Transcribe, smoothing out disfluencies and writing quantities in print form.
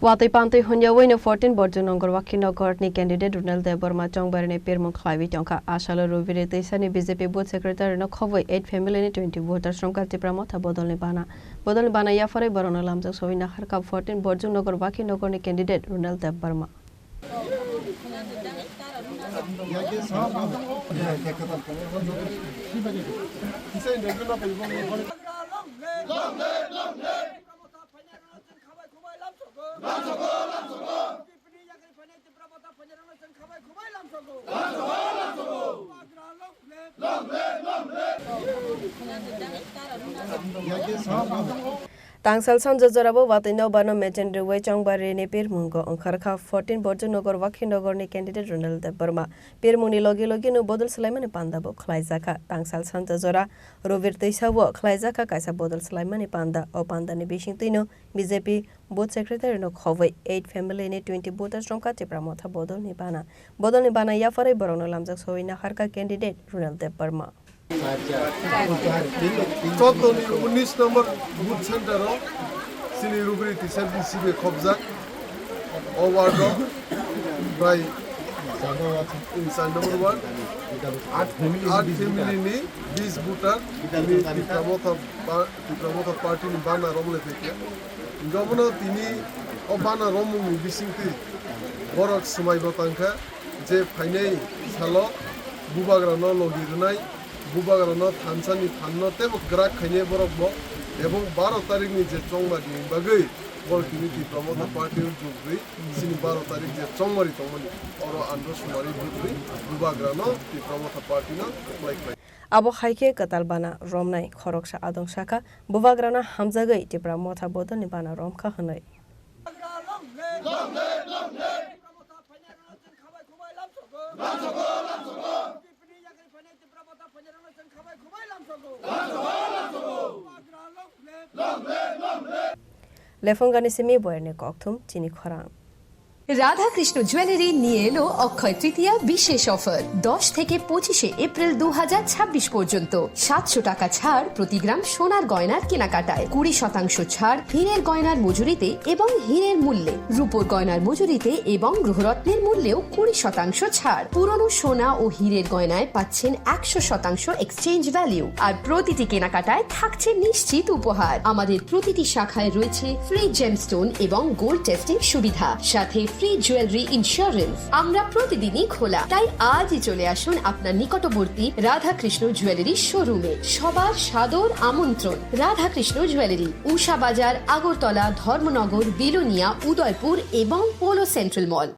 Watwi Pantwi Hunyawi no 14 Bodhjungnagar Wakkinagar ni candidate Runeil Debbarma Chongbari ni Pirmung khlaiwi Tongkha salo Rubiri Twisani BJP booth secretary no Khobwi 8 family ni 20 voters Romkha Tipra Motha Bodol ni Bana Yapharwi Bohrokno Lamjak Sogwi Naharkha 14 Bodhjungnagar Wakkinagar ni candidate Runeil Debbarma Tangsal Sanjajorabo Watino Bana Mejendri Way Chongbari ni Pirmung Naharkha 14 Bodhjungnagar Wakkinagar ni candidate Runeil Debbarma Pirmung ni logi no Bodol Sulaimani Pandabo khlaijaka Tangsal Sanjajora Rubiri Teisawo khlaijaka kaisa Bodol Sulaimani Panda o Panda ni Bisingtino BJP booth secretary no Khobwi 8 family ni 20 voters Romkha Tipra Motha Bodol ni Bana Yapharwi Bohrokno Lamjak Sogwi Naharkha candidate Runeil Debbarma 19 number booth center Chini Rubiri Twisani sibe khobjak over by inside number 1 8 family ni 20 voter Tipra Motha party ni Bana romle theke gomono tini o Bana romung ni bisingti borok sumai botangkha je phainai salo bubagrano logi runai bubagrano thansani thanno tebo grak khaine borok bo ebong 12 tarik ni je Chongbari bagai bol tini Tipra Motha party jugri sini 12 tarik je Chongbari tongmani oro andro sumari bugri bubagrano Tipra Motha party na like Abo haike katal Bana Romnai Khoroksa adong shaka bubagrana hamjagai Tipra Motha Bodol ni Bana Romkha hanai Lefongani semi boyne kokthum Chini Khorang Radha Krishna jewellery নিয়ে এলো অক্ষয় তৃতীয়া বিশেষ offer 10 থেকে 25 April 2026 পর্যন্ত 700 টাকা ছাড় প্রতি গ্রাম সোনার গয়নার কেনাকাটায় 20% ছাড় হীরের গয়নার মজুরিতে এবং হীরের মূল্যে রূপোর গয়নার মজুরিতে এবং গ্রহরত্নের মূল্যেও 20% ছাড় পুরনো সোনা ও হীরের গয়নায় পাচ্ছেন 100% এক্সচেঞ্জ ভ্যালু আর প্রতিটি কেনাকাটায় থাকছে নিশ্চিত উপহার আমাদের প্রতিটি শাখায় রয়েছে ফ্রি জেমস্টোন এবং গোল্ড টেস্টিং সুবিধা সাথে ফ্রি জুয়েলারি ইন্স্যুরেন্স আমরা প্রতিদিনই খোলা তাই আজই চলে আসুন আপনার নিকটবর্তী রাধা কৃষ্ণ জুয়েলারি শোরুমে সবার সাদর আমন্ত্রণ রাধা কৃষ্ণ জুয়েলারি উষা বাজার আগরতলা ধর্মনগর বিলোনিয়া উদয়পুর এবং পোলো সেন্ট্রাল মল